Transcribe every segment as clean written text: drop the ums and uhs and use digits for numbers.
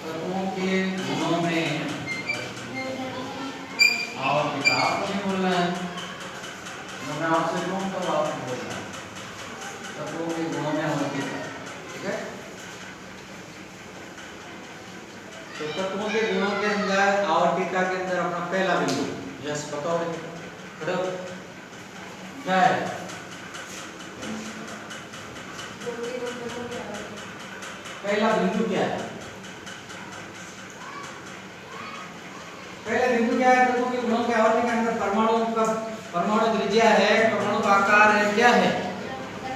तत्वों के गुणों में आवर्तिता आपको नहीं बोलना है, तो मैं आपसे कहूँ तब आपको बोलना है तत्वों के गुणों में आवर्तिता। ठीक है, तो तत्वों के गुणों के अंदर आवर्तिता के अंदर अपना पहला बिंदु, यस बताओ खड़ो क्या है? पहला बिंदु क्या है? पहला बिंदु क्या है? तत्वों के गुणों के आवर्ती के अंदर परमाणु का परमाणु त्रिज्या है, परमाणु का आकार है, क्या है?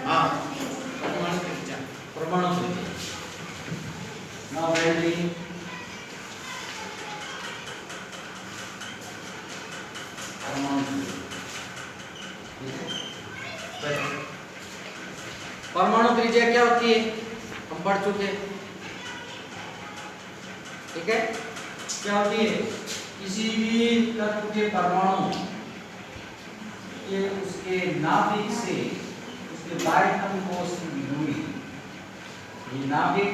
हाँ, परमाणु त्रिज्या, परमाणु त्रिज्या। नाउ रेडी, परमाणु त्रिज्या। परमाणु त्रिज्या क्या होती है? हम पढ़ चुके। ठीक है, क्या होती है? किसी भी तत्व के परमाणु के उसके नाभिक से उसके बाह्यतम कोश की दूरी, ये नाभिक,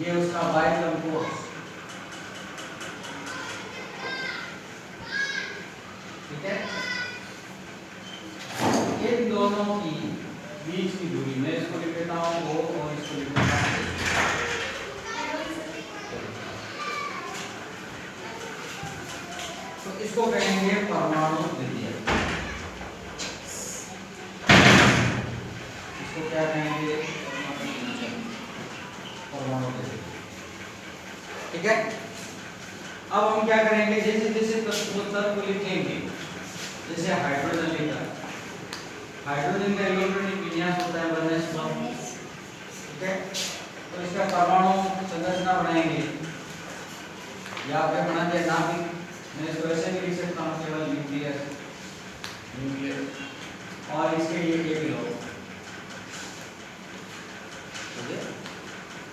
ये उसका बाह्यतम कोश, ठीक है, इन दोनों की बीच की दूरी, मैं इसको लिख देता हूँ वो और इसको लिख देता हूँ, तो इसको कहेंगे परमाणु त्रिज्या। इसको क्या कहेंगे? परमाणु त्रिज्या। ठीक है, अब हम क्या करेंगे? जैसे जैसे तत्व लिखेंगे, जैसे हाइड्रोजन लिखा, हाइड्रोजन का इलेक्ट्रॉनिक विन्यास होता है 1s1। ठीक है, तो इसका परमाणु संरचना बनाएंगे, यहाँ पे बना दिया नाभिक, मैं इसको ऐसे भी लिख सकता हूँ केवल न्यूक्लियस, न्यूक्लियस, और इसके लिए ये भी लो।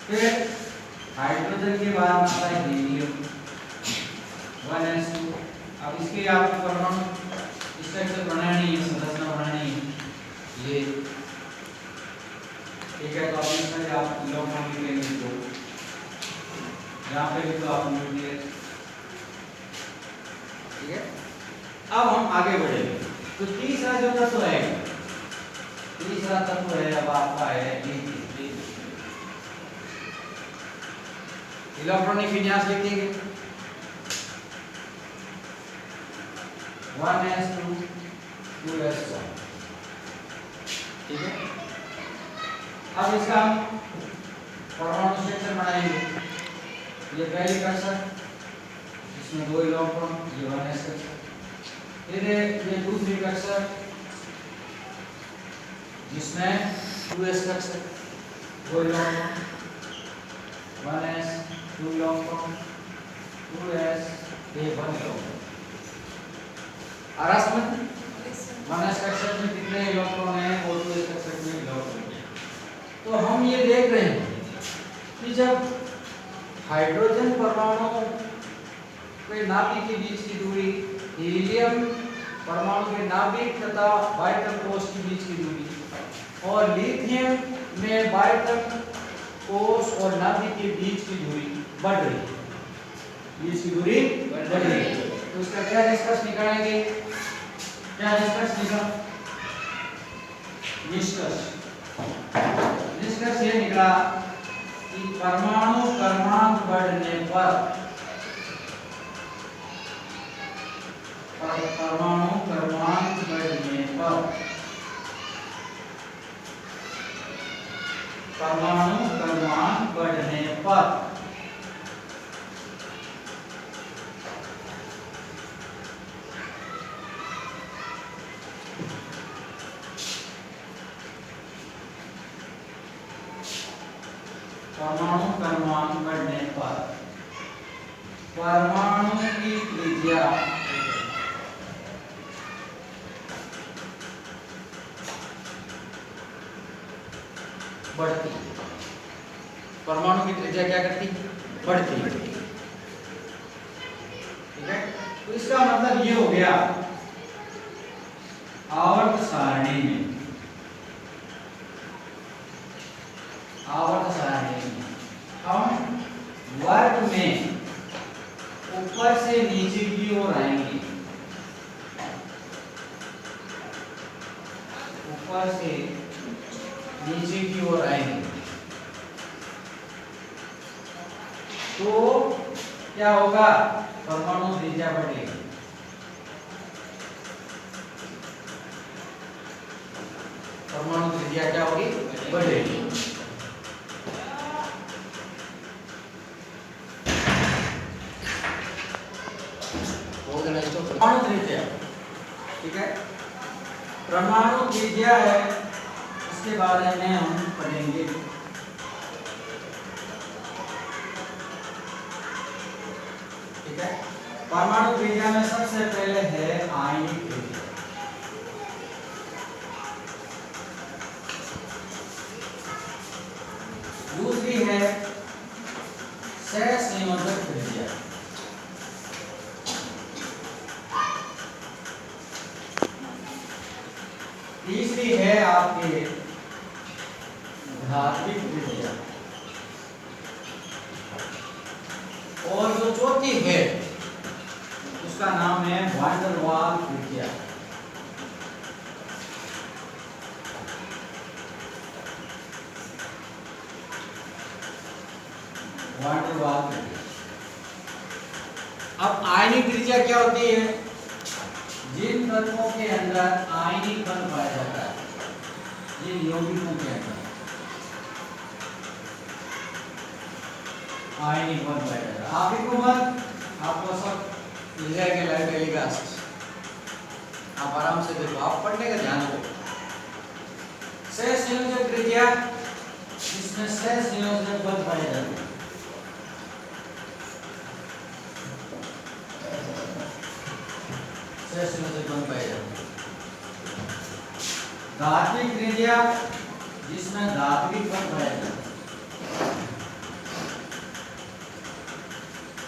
फिर हाइड्रोजन के बाद आता है हीलियम 1s2। अब इसके आपको परमाणु स्ट्रक्चर बनानी है, संरचना बनानी है ये। ठीक है, तो अब इसमें आप इलेक्ट्रॉन लिखेंगे तो यहाँ पे भी तो आप न्यूक्लियस। ठीक है, अब हम आगे बढ़ेंगे। तो तीसरा जो तत्व है, तीसरा तत्व है अब आपका है इलेक्ट्रॉनिक विन्यास लिखेंगे 1s2 2s1। ठीक है, अब इसका हम परमाणु स्ट्रक्चर बनाएंगे। ये पहली कक्षा, इसमें 2 इलेक्ट्रॉन, ये 1s कक्षा। फिर ये दूसरी कक्षा जिसमें 2s कक्षा, 2 इलेक्ट्रॉन, 1s 2 इलेक्ट्रॉन, 2s ये 1 इलेक्ट्रॉन। आरास में 1s कक्षा में कितने इलेक्ट्रॉन हैं और 2s कक्षा में इलेक्ट्रॉन हैं। तो हम ये देख रहे हैं कि जब हाइड्रोजन परमाणु के नाभिक के बीच की दूरी, हीलियम परमाणु के नाभिक तथा बाह्यतम कोश के बीच की दूरी, और लिथियम में बाह्यतम कोश और नाभिक के बीच की दूरी बढ़ रही है, बीच की दूरी बढ़ रही है। तो इसका क्या निष्कर्ष निकालेंगे? क्या निष्कर्ष निकला? निष्कर्ष ये निकला कि परमाणु क्रमांक बढ़ने पर, परमाणु क्रमांक बढ़ने पर, परमाणु क्रमांक बढ़ने पर परमाणु क्रमांक बढ़ने पर परमाणु की त्रिज्या बढ़ती, परमाणु की त्रिज्या क्या करती? बढ़ती। ठीक है, तो इसका मतलब ये हो गया आवर्त सारणी में ऊपर से नीचे की ओर आएंगे तो क्या होगा, परमाणु त्रिज्या बढ़ेगी। परमाणु त्रिज्या क्या होगी, बढ़ेगी। परमाणु त्रिज्या, ठीक है, परमाणु त्रिज्या है, इसके बारे में हम पढ़ेंगे। ठीक है, परमाणु त्रिज्या में सबसे पहले है आयनिक त्रिज्या। दूसरी है सहसंयोजक त्रिज्या। तीसरी है आपके धात्विक त्रिज्या। और जो चौथी है उसका नाम है वान डेर वाल त्रिज्या। वान डेर वाल त्रिज्या। अब आयनिक त्रिज्या क्या होती है, जिन तत्वों के अंदर आयनिक बल पाया जाता है, जिन यौगिकों के अंदर आयनिक बल पाया जाता है। आप ही को मत, आपको सब मिल जाएगा लाइव टेलीकास्ट, आप आराम से देखो, आप पढ़ने का ध्यान दो। सहसंयोजक त्रिज्या, इसमें सहसंयोजक बल पाए जाते हैं। सहसंयोजक बल पाए जाते हैं। धात्विक त्रिज्या, जिसमें धात्विक बल पाया जाता है।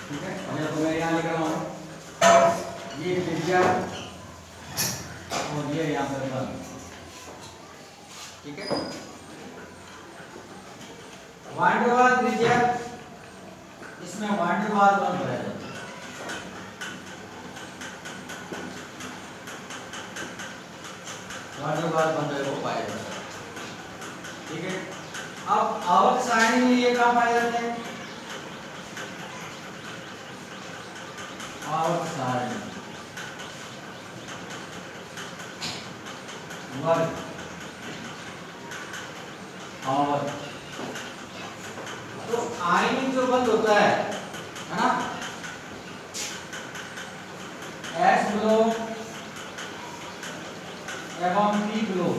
ठीक है, तो मैं यहाँ लिख रहा हूँ ये त्रिज्या और ये यहाँ पर बल। ठीक है, वान डेर वाल त्रिज्या, इसमें वान डेर वाल बल पाया जाता है। वान डेर वाल बल को पाया जाता है। ठीक है, अब आवक सारणी में ये कहाँ पाए जाते हैं, आवक सारणी वर्ग आवक। तो आयनिक जो बंद होता है ना, एस ब्लॉक एवं पी ब्लॉक,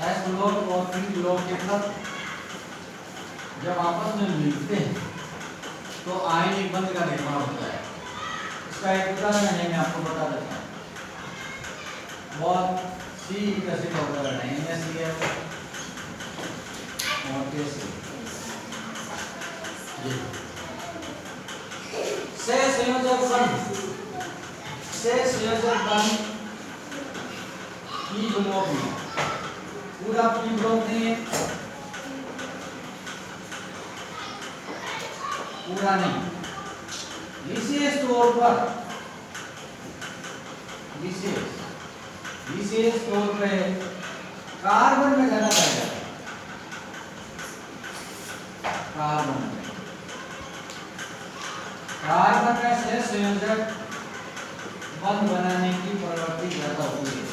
एस ब्लॉक और पी ब्लॉक के तत्व जब आपस में मिलते हैं तो आयनिक बंध का निर्माण होता है। इसका एक उदाहरण है, मैं आपको बता देता हूँ। बहुत सी एसिड का उदाहरण है, NaCl और KCl। सहसंयोजक बंध, सहसंयोजक बंध पी ब्लॉक में, पूरा पी ब्लॉक में, पूरा नहीं, विशेष तौर पर, विशेष तौर पे कार्बन में ज्यादा पाया जाता है। कार्बन में सहसंयोजक बंध बनाने की प्रवृत्ति ज्यादा होती है।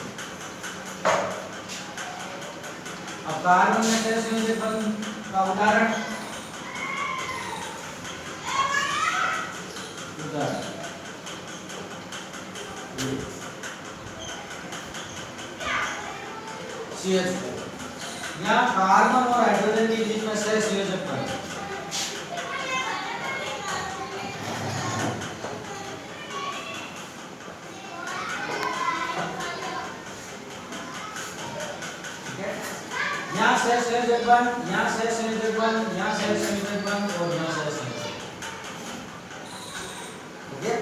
अब कार्बन में सहसंयोजक बंध का उदाहरण, CH4, यहाँ कार्बन और हाइड्रोजन के बीच में सहसंयोजक बंध। यहाँ सहसंयोजक बंध, यहाँ सहसंयोजक बंध, यहाँ सहसंयोजक बंध और यहाँ सहसंयोजक। ठीक है,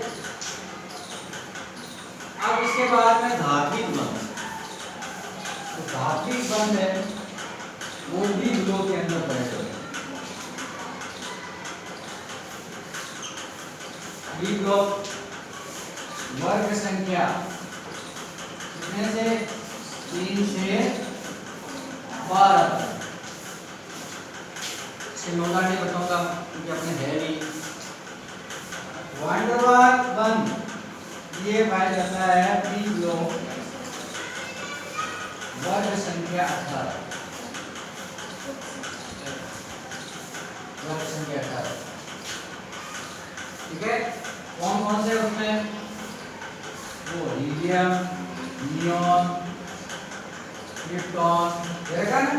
अब इसके बाद में धात्विक बंध। तो धात्विक बंध है वो भी ब्लॉक के अंदर पाया जाता है। बी ब्लॉक वर्ग संख्या कितने से 3 से 12 से नोटा नहीं बताऊंगा क्योंकि अपने है नहीं। वांडरवाल 1 ये पाया जाता है 3 लोग वर्ग संख्या 18 वर्ग संख्या 18 ठीक है। कौन कौन से उसमें वो हीलियम नियॉन क्रिप्टॉन देखा ना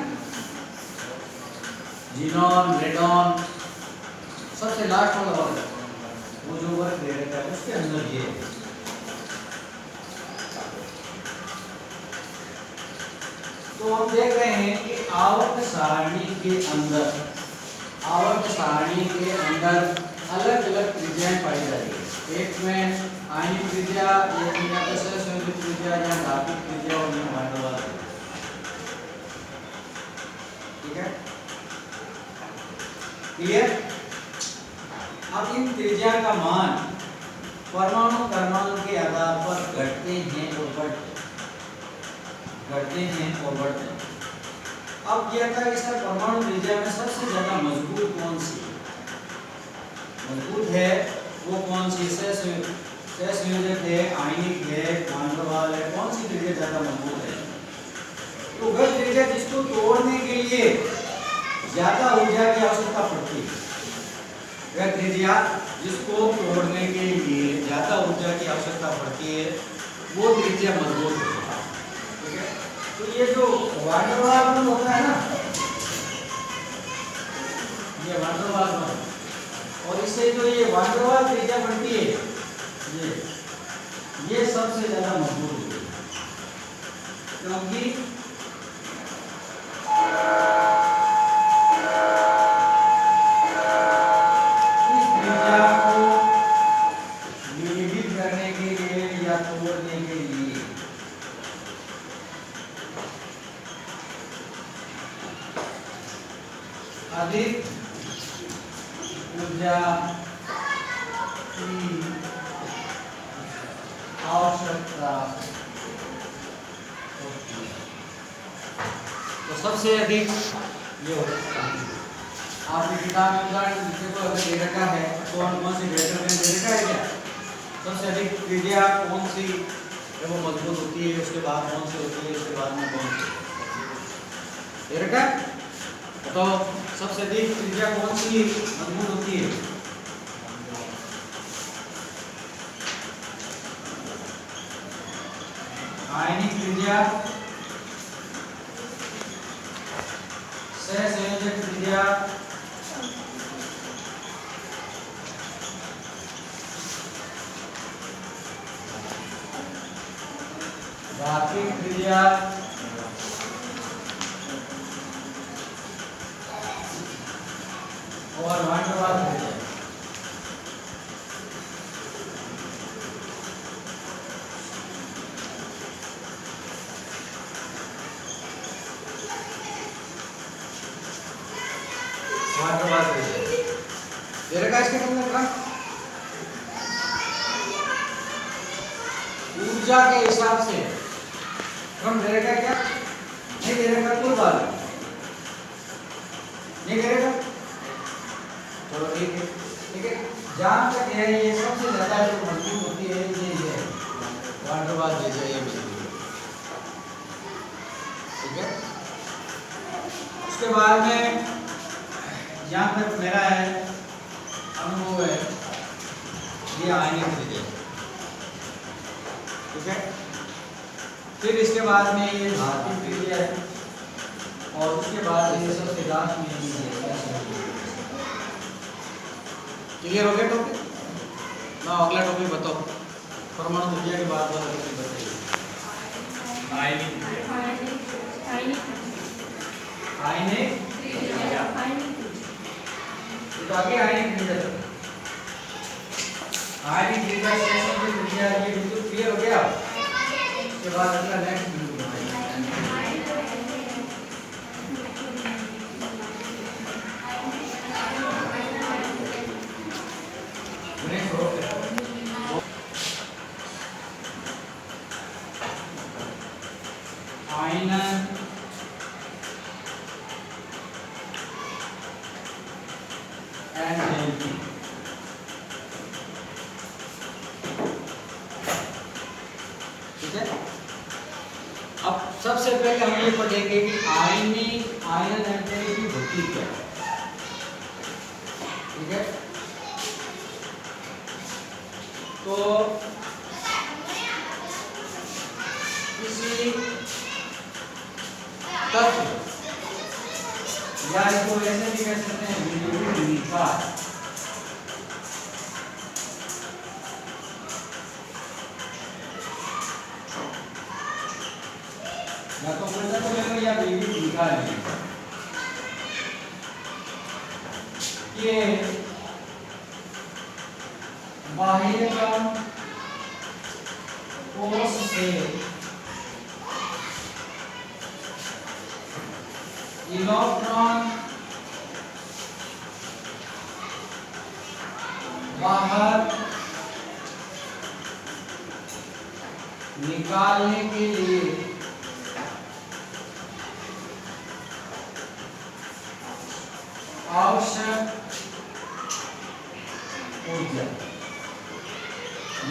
जीनॉन रेडॉन सबसे लास्ट वाला वर्ग वो जो वर्ग दे रखा है उसके अंदर ये तो हम देख रहे हैं कि आवर्त सारणी के अंदर अलग अलग त्रिज्याएं पाई जा रही है। एक में आयनिक त्रिज्या, एक में संयोजित त्रिज्या या धात्विक त्रिज्या और एक वांडरवाल ठीक है क्लियर। अब इन त्रिज्या का मान परमाणु के आधार पर घटते हैं और बढ़ते हैं। अब यह था कि सर परमाणु त्रिज्या में सबसे ज्यादा मजबूत कौन सी मजबूत है वो कौन सी संयोजक है आयनिक है वांडरवाल है कौन सी त्रिज्या ज्यादा मजबूत है। तो वह त्रिज्या जिसको तोड़ने के लिए ज्यादा ऊर्जा की आवश्यकता पड़ती है वह त्रिज्या जिसको तोड़ने के लिए ज्यादा ऊर्जा की आवश्यकता पड़ती है वो त्रिज्या मजबूत है ठीक है। तो ये जो वांडरवाल होता है ना ये वांडरवाल और इससे जो ये वांडरवाल त्रिज्या बनती है ये सबसे ज्यादा मजबूत होती है क्योंकि इस त्रिज्या को विभेदित करने के लिए या तोड़ने के लिए अधिक ऊर्जा की आवश्यकता होती है। तो सबसे अधिक ये होता है आपकी किताब में उदाहरण देखो अगर दे रखा है कौन सी ग्रेटर देन दे रखा है क्या सबसे अधिक त्रिज्या कौन सी जब वो मजबूत होती है उसके बाद कौन सी होती है उसके बाद में कौन सी दे रखा है। तो सबसे अधिक त्रिज्या कौन सी मजबूत होती है आयनिक त्रिज्या सहसंयोजक त्रिज्या धात्विक त्रिज्या और वांडरवाल त्रिज्या इसके मतलब का ऊर्जा के हिसाब से हम दे रखा क्या नहीं दे रखा कुल बात नहीं दे रखा चलो ठीक है जहां तक है ये सबसे ज्यादा जो मजबूत होती है ये वांडरवाल त्रिज्या ये ठीक है। उसके बाद में जहां तक मेरा है अनुभव है ये आयनिक त्रिज्या ठीक है। फिर इसके बाद में ये धात्विक त्रिज्या है और उसके बाद ये सबसे लास्ट में क्लियर हो गया टॉपिक ना अगला टॉपिक बताओ परमाणु त्रिज्या के बाद वाला टॉपिक बताइए आयनिक तो आगे आयनिक त्रिज्या से त्रिज्या ये बिल्कुल क्लियर हो गया। उसके बाद अगला नेक्स्ट बिंदु आयनन एंथैल्पी। ठीक है, अब सबसे पहले हम ये पढ़ेंगे कि आयनन एंथैल्पी होती क्या है। ठीक है, तो किसी तत्व या इसको ऐसे भी कह सकते हैं विद्युत निकाय, या तो उल्टा तो लेंगे या विद्युत निकाय लेंगे। ये बाह्यकण कोश से इलेक्ट्रॉन बाहर निकालने के लिए आवश्यक ऊर्जा,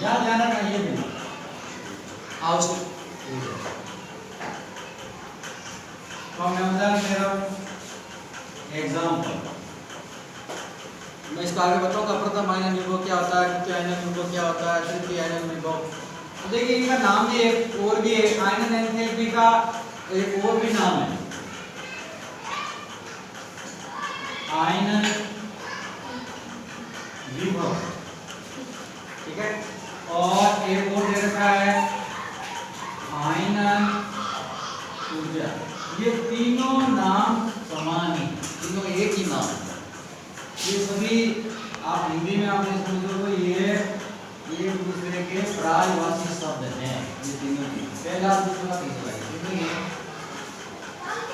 याद जाना चाहिए भी आवश्यक ऊर्जा। तो मैं उदाहरण दे रहा हूँ, एग्जाम्पल मैं इसको आगे बताऊंगा। प्रथम आयनन विभव क्या होता है, द्वितीय आयनन विभव क्या होता है, तृतीय आयनन विभव। तो देखिए इनका नाम भी एक और भी है, आयनन एंथैल्पी का एक और भी नाम है आयनन विभव। ठीक है, और एक और दे रखा है आयनन ऊर्जा। ये तीनों नाम समान ही, तीनों एक ही नाम। ये सभी आप हिंदी में आपने समझो तो ये एक दूसरे के पर्यायवाची शब्द हैं। ये तीनों ही पहला दूसरा तीसरा,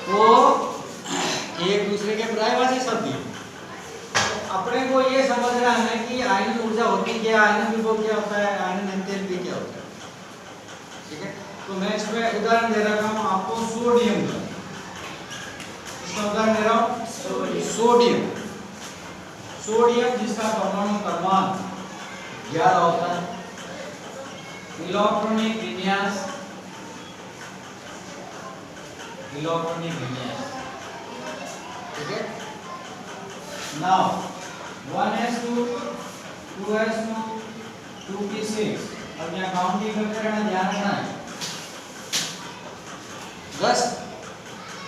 तो एक दूसरे के पर्यायवाची शब्द हैं। तो अपने को ये समझना है कि आयनन ऊर्जा होती क्या, आयनन विभव क्या होता है, आयनन एंथैल्पी क्या होता है। ठीक है, तो मैं इसमें उदाहरण दे रहा हूँ आपको सोडियम का। इसका उदाहरण दे रहा हूँ सोडियम। सोडियम जिसका परमाणु क्रमांक 11 होता है, इलेक्ट्रॉनिक विन्यास ठीक है। नाउ 1s2 2s2 2p6, अब यहाँ काउंटिंग करते रहना, ध्यान रखना है। 10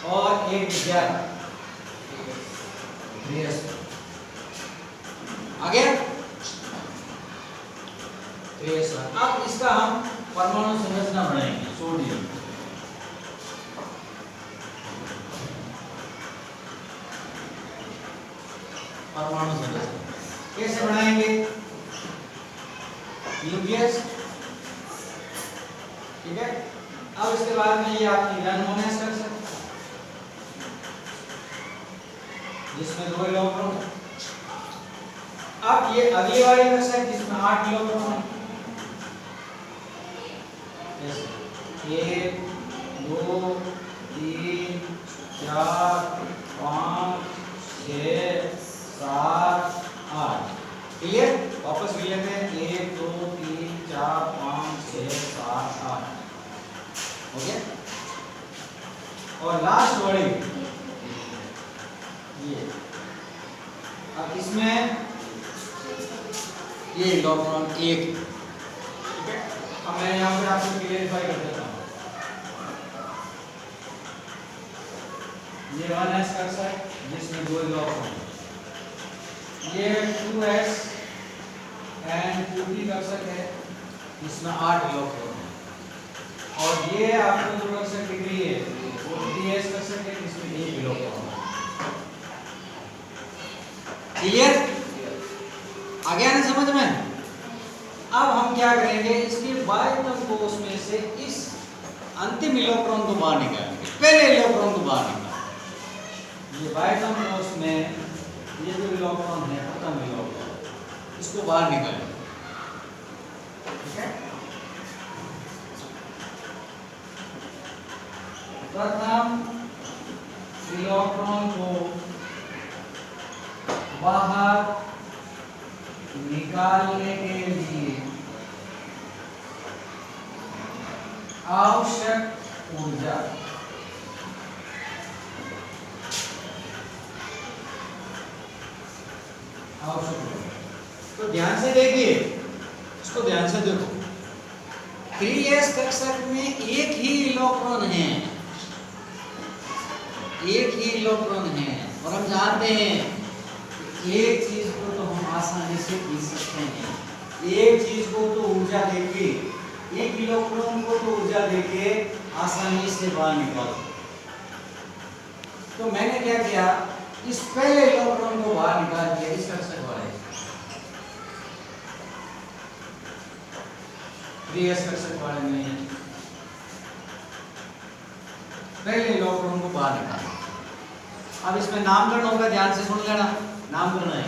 और 1 11 3s आगे 3s। अब इसका हम परमाणु संरचना बनाएंगे सोडियम। परमाणु संरचना कैसे बनाएंगे, न्यूक्लियस। ठीक है, अब इसके बाद में ये आपकी नॉन स्ट्रक्चर जिसमें 2 इलेक्ट्रॉन। अब ये अगली वाली कक्षा है जिसमें 8 इलेक्ट्रॉन है। 1 2 3 4 5 6 7 8। क्लियर, वापस मिल लेते हैं 1 2 3 4 5 6 7 8। ओके, और लास्ट वाली ये, अब इसमें ये इलेक्ट्रॉन 1। ठीक है, अब मैं यहाँ पे आपको क्लियरिफाई कर देता हूँ। ये 1s कक्षा है जिसमें 2 इलेक्ट्रॉन, ये 2s एंड 2p कक्षक है जिसमें 8 इलेक्ट्रॉन है, और ये आपको जो कक्षक दिख रही है वो 3s कक्षक है जिसमें 1 इलेक्ट्रॉन है। क्लियर, आ गया ना समझ में। अब हम क्या करेंगे, इसके बाह्यतम कोश में से इस अंतिम इलेक्ट्रॉन को बाहर निकालेंगे, पहले इलेक्ट्रॉन को बाहर निकालेंगे। ये बाह्यतम कोश में ये जो इलेक्ट्रॉन है, प्रथम इलेक्ट्रॉन, इसको बाहर निकालेंगे। ठीक है, प्रथम इलेक्ट्रॉन को बाहर निकालने के लिए आवश्यक ऊर्जा तो ध्यान से देखिए, इसको ध्यान से देखो। 3s कक्षक में एक ही इलेक्ट्रॉन है, एक ही इलेक्ट्रॉन है, और हम जानते हैं एक चीज को तो हम आसानी से खींच सकते हैं। एक चीज को तो ऊर्जा देके, एक इलेक्ट्रॉन को तो ऊर्जा देके आसानी से बाहर निकाल। तो मैंने क्या किया, इस पहले इलेक्ट्रॉन को बाहर निकाल दिया इस कक्षक वाले 3s कक्षक वाले में पहले इलेक्ट्रॉन को बाहर निकाला। अब इसमें नामकरण होगा, ध्यान से सुन लेना, नामकरण है।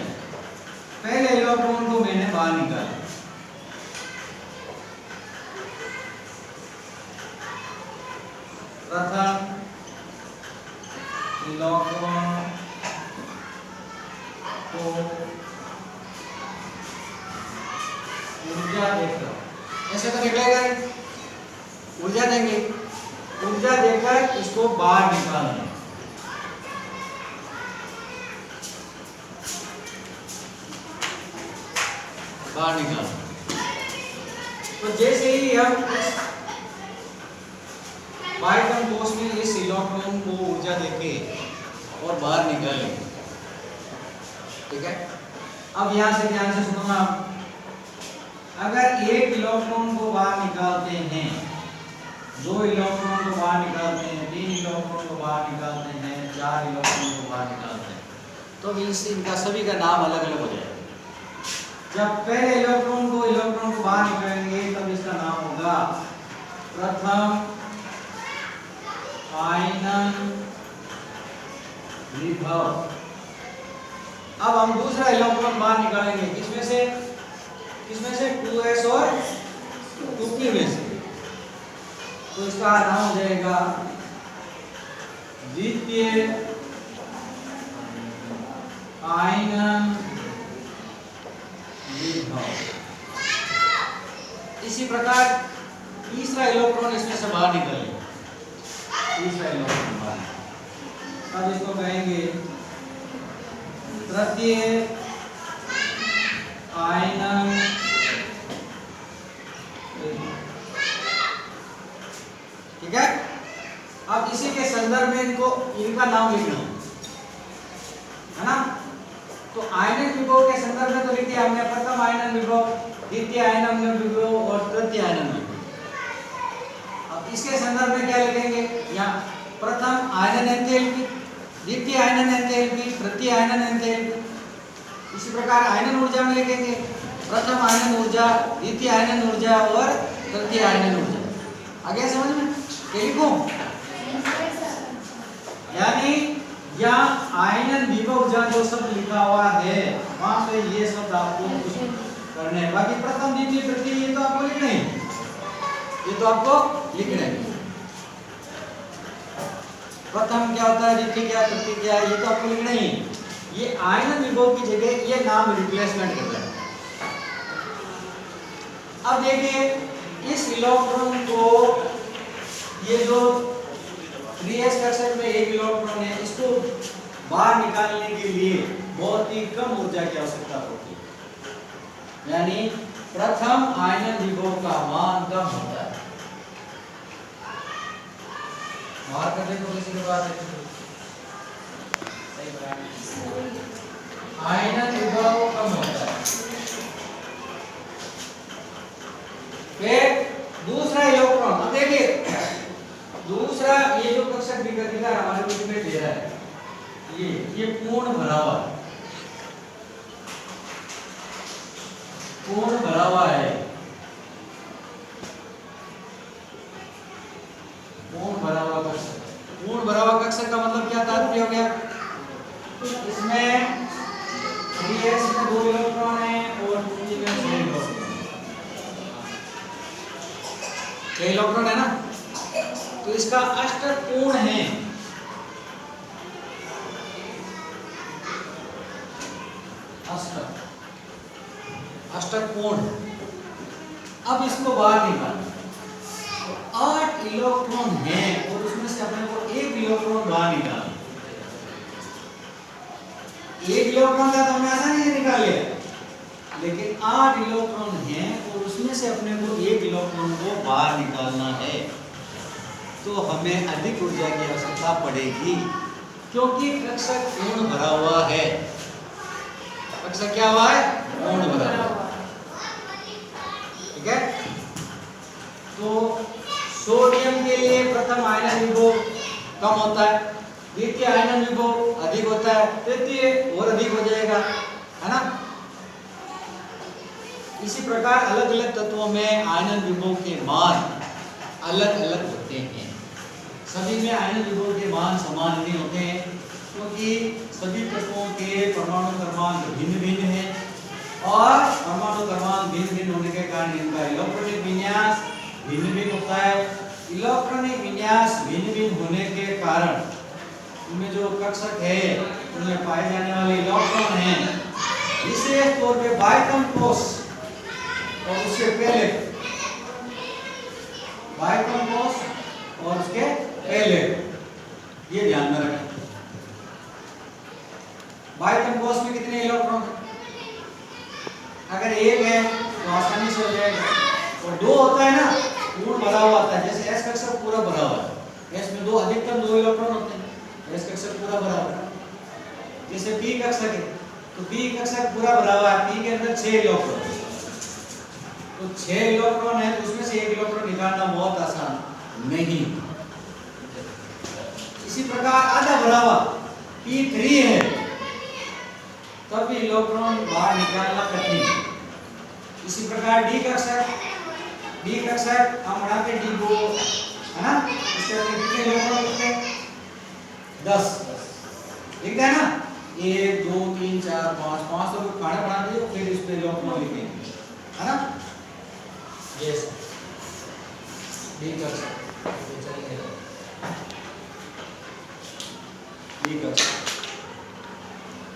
पहले इलेक्ट्रॉन को मैंने बाहर निकाला, प्रथम इलेक्ट्रॉन को ऊर्जा देकर, ऐसे तो निकलेगा, ऊर्जा देंगे, ऊर्जा देकर इसको बाहर निकालना। बाहर निकाल। तो जैसे ही हम इस बाइटम कोष में इस इलेक्ट्रॉन को ऊर्जा देके और बाहर निकालें, ठीक है। अब यहां से ध्यान से सुनना, अगर एक इलेक्ट्रॉन को बाहर निकालते हैं, दो इलेक्ट्रॉन को बाहर निकालते हैं, तीन इलेक्ट्रॉन को बाहर निकालते हैं, चार इलेक्ट्रॉन को बाहर निकालते हैं, तो इनका सभी का नाम अलग अलग हो जाएगा। जब पहले इलेक्ट्रॉन को बाहर निकालेंगे तब इसका नाम होगा प्रथम आयनन विभव। अब हम दूसरा इलेक्ट्रॉन बाहर निकालेंगे, किसमें से 2s और 2p में से, तो इसका नाम हो जाएगा द्वितीय आयनन विभव। इसी प्रकार तीसरा इलेक्ट्रॉन इसमें से बाहर निकले, तीसरा इलेक्ट्रॉन बाहर, अब इसको कहेंगे तृतीय आयनन विभव, ठीक है। अब इसी के संदर्भ में इनका नाम लिखना है ना। तो आयनन विभव के संदर्भ में तो लिख दिया हमने, प्रथम आयनन विभव, द्वितीय आयनन विभव और तृतीय आयनन विभव। अब इसके संदर्भ में क्या लिखेंगे, यहाँ प्रथम आयनन एंथैल्पी, द्वितीय आयनन एंथैल्पी, तृतीय आयनन एंथैल्पी। इसी प्रकार आयनन ऊर्जा में लिखेंगे प्रथम आयनन ऊर्जा, द्वितीय आयनन ऊर्जा और तृतीय आयनन ऊर्जा। आगे समझ में क्या लिखूं, यानी यहाँ आयनन विभव जो शब्द लिखा हुआ है वहां पे ये शब्द आपको करने हैं। बाकी प्रथम द्वितीय तृतीय ये तो आपको लिखना है, ये तो आपको लिखना है। प्रथम क्या होता है, द्वितीय क्या, तृतीय क्या, ये तो आपको लिखना ही। ये आयनन विभव की जगह ये नाम रिप्लेसमेंट कर रहा है। अब देखिए इस इलेक्ट्रॉन को, ये जो 3s कक्षक में एक इलेक्ट्रॉन है, इसको बाहर निकालने के लिए बहुत ही कम ऊर्जा की आवश्यकता होती है, यानी प्रथम आयनन विभव का मान कम होता है। बाहर कर देखो किसी के पास आयनन विभव कम होता है। फिर दूसरा इलेक्ट्रॉन, अब देखिए दूसरा ये जो कक्षक विकर्णिका हमारे बीच में दे रहा है, ये पूर्ण भरा हुआ है, पूर्ण भरा हुआ है, पूर्ण भरा हुआ कक्षक। पूर्ण भरा हुआ कक्षक का मतलब क्या तात्पर्य हो गया, इसमें 3s में 2 इलेक्ट्रॉन है और 2p में 6 इलेक्ट्रॉन है ना। तो इसका अष्टक कोण है, अष्टक कोण। अब इसको बाहर निकाल, तो 8 इलेक्ट्रॉन है और उसमें से अपने को 1 इलेक्ट्रॉन बाहर निकालना। 1 इलेक्ट्रॉन का तो हमने आसानी से निकाल लिया, लेकिन 8 इलेक्ट्रॉन हैं और उसमें से अपने को 1 इलेक्ट्रॉन को बाहर निकालना है, तो हमें अधिक ऊर्जा की आवश्यकता पड़ेगी, क्योंकि कक्षक पूर्ण भरा हुआ है। कक्षक क्या हुआ है? पूर्ण भरा हुआ। ठीक है, तो सोडियम के लिए प्रथम आयनन विभव कम होता है, द्वितीय आयनन विभव अधिक होता है, तृतीय और अधिक हो जाएगा, है ना। इसी प्रकार अलग अलग तत्वों में आयनन विभव के मान अलग अलग होते हैं। सभी में आयनन विभव के मान समान नहीं होते हैं, क्योंकि सभी तत्वों के परमाणु क्रमांक भिन्न भिन्न हैं और परमाणु क्रमांक भिन्न भिन्न होने के कारण इनका इलेक्ट्रॉनिक विन्यास भिन्न भिन्न होता है। इलेक्ट्रॉनिक विन्यास भिन्न भिन्न होने के कारण उनमें जो कक्षक है उनमें पाए जाने वाले इलेक्ट्रॉन हैं, विशेष तौर पे बाह्यतम कोष और उसके पहले, बाह्यतम कोष और उसके पहले, ये ध्यान में रखें। बाह्यतम कोष में कितने इलेक्ट्रॉन हैं? अगर 1 है तो आसानी से हो जाएगा, और 2 होता है ना, पूर्ण भरा हुआ आता है। जैसे S कक्षक पूरा भरा हुआ है, S में 2 अधिकतम 2 इलेक्ट्रॉन होते हैं, S कक्षक पूरा भरा हुआ है। जैसे P कक्षक है तो P कक्षक पूरा भरा हुआ है, P के अंदर 6 इलेक्ट्रॉन, तो 6 इलेक्ट्रॉन है तो उसमें से 1 इलेक्ट्रॉन निकालना बहुत आसान नहीं। इसी प्रकार आधा भरा हुआ P3 है, तब भी इलेक्ट्रॉन बाहर निकालना कठिन। इसी प्रकार D कक्षक हम बढ़ाते D को, है ना, इसके अंदर कितने इलेक्ट्रॉन होते हैं? 10 लिखते हैं ना, 1 2 3 4 5 तो खाने बना दिए, फिर इस पे इलेक्ट्रॉन लिखेंगे, है ना। यस, D कक्षक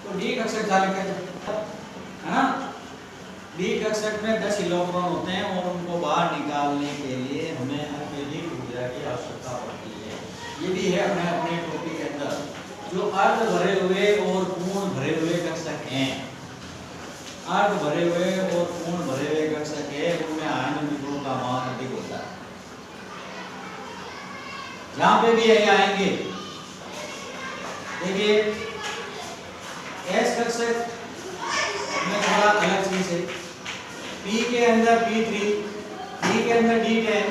तो D कक्षक जा लिखा है ना। D कक्षक में 10 इलेक्ट्रॉन होते हैं और उनको बाहर निकालने के लिए हमें अत्यधिक ऊर्जा की आवश्यकता पड़ती है। ये भी है अपने अपने टॉपिक के अंदर, जो अर्ध भरे हुए और पूर्ण भरे हुए कक्षक हैं, अर्ध भरे हुए और पूर्ण भरे हुए कक्षक है, उनमें आयनन विभव का मान अधिक होता है। जहां पे भी ये आएंगे, देखिए S कक्षक में थोड़ा अलग चीज है, P के अंदर P3, D के अंदर D10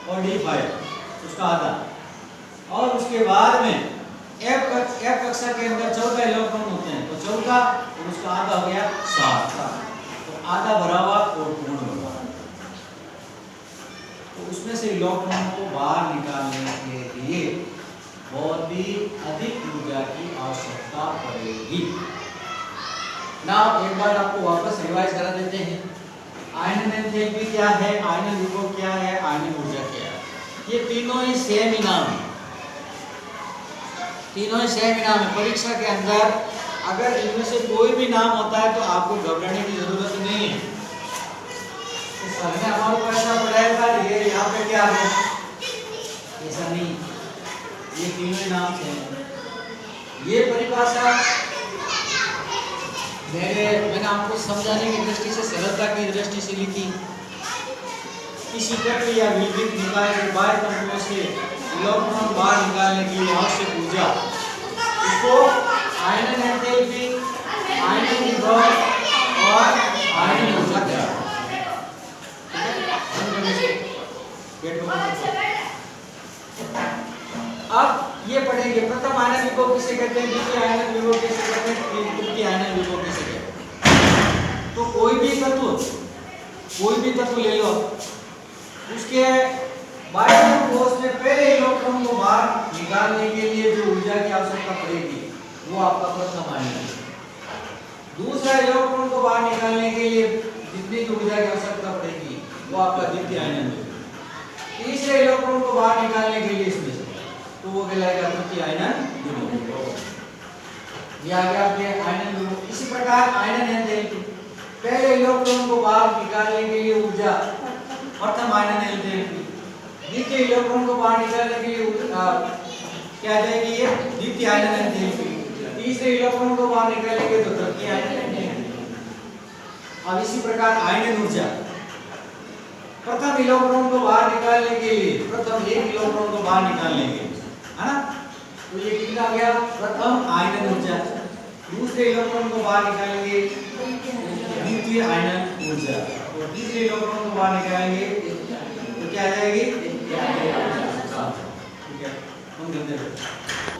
और D5 उसका आधा, और उसके बाद में F कक्षक के अंदर 14 इलेक्ट्रॉन होते हैं, तो 14 और उसका आधा हो गया 7, तो आधा भरा हुआ और पूर्ण भरा हुआ। तो उसमें से इलेक्ट्रॉन को बाहर निकालने के लिए बहुत ही अधिक ऊर्जा की आवश्यकता पड़ेगी ना। एक बार आपको वापस रिवाइज करा देते हैं। आयनन एंथैल्पी क्या है, आयनन विभव क्या है, आयनन ऊर्जा क्या है, ये तीनों ही सेम ही नाम है, तीनों ही सेम ही नाम है। परीक्षा के अंदर अगर इनमें से कोई भी नाम होता है तो आपको घबराने की जरूरत नहीं है। तो सर ने हमारे को ऐसा पढ़ाया था, ये यहाँ पे क्या है, ऐसा नहीं, ये तीनों ही नाम से हैं। ये परिभाषा मैंने आपको समझाने की दृष्टि से, सरलता की दृष्टि से लिखी। किसी तत्व या विद्युत निकाय के बाह्य तंतुओं से इलेक्ट्रॉन बाहर निकालने के लिए आवश्यक ऊर्जा, इसको आयनन एंथैल्पी, आयनन विभव और आयनन ऊर्जा कहते हैं। अब ये पढ़ेंगे प्रथम आयनन विभव किसे कहते हैं, द्वितीय आयनन विभव किसे कहते हैं, तृतीय आयनन विभव किसे कहते हैं। तो कोई भी तत्व ले लो, उसके बाह्य कोश में पहले इलेक्ट्रॉन को बाहर निकालने के लिए जो ऊर्जा की आवश्यकता पड़ेगी वो आपका प्रथम आयनन है। दूसरा इलेक्ट्रॉन को बाहर निकालने के लिए जितनी ऊर्जा की आवश्यकता पड़ेगी वो आपका द्वितीय आयनन है। तीसरे इलेक्ट्रॉन को बाहर निकालने के लिए इसमें से, तो वो कहलाएगा तृतीय आयनन द्विध्रुव। ये आ गया आपके आयनन द्विध्रुव। इसी प्रकार आयनन एंथैल्पी, पहले इलेक्ट्रॉन को बाहर निकालने के लिए ऊर्जा प्रथम आयनन एंथैल्पी, द्वितीय इलेक्ट्रॉन को बाहर निकालने के लिए क्या आ जाएगी ये द्वितीय आयनन एंथैल्पी, तीसरे इलेक्ट्रॉन को बाहर निकालेंगे तो तृतीय आयनन एंथैल्पी। अब इसी प्रकार आयनन ऊर्जा, प्रथम इलेक्ट्रॉन को बाहर निकालने के लिए प्रथम एक इलेक्ट्रॉन को बाहर निकालेंगे, है ना, तो ये कितना गया प्रथम आयनन ऊर्जा। दूसरे इलेक्ट्रॉन को बाहर निकालेंगे द्वितीय आयनन ऊर्जा, और तीसरे इलेक्ट्रॉन को बाहर निकालेंगे तो क्या आ जाएगी, ठीक है हम करते हैं।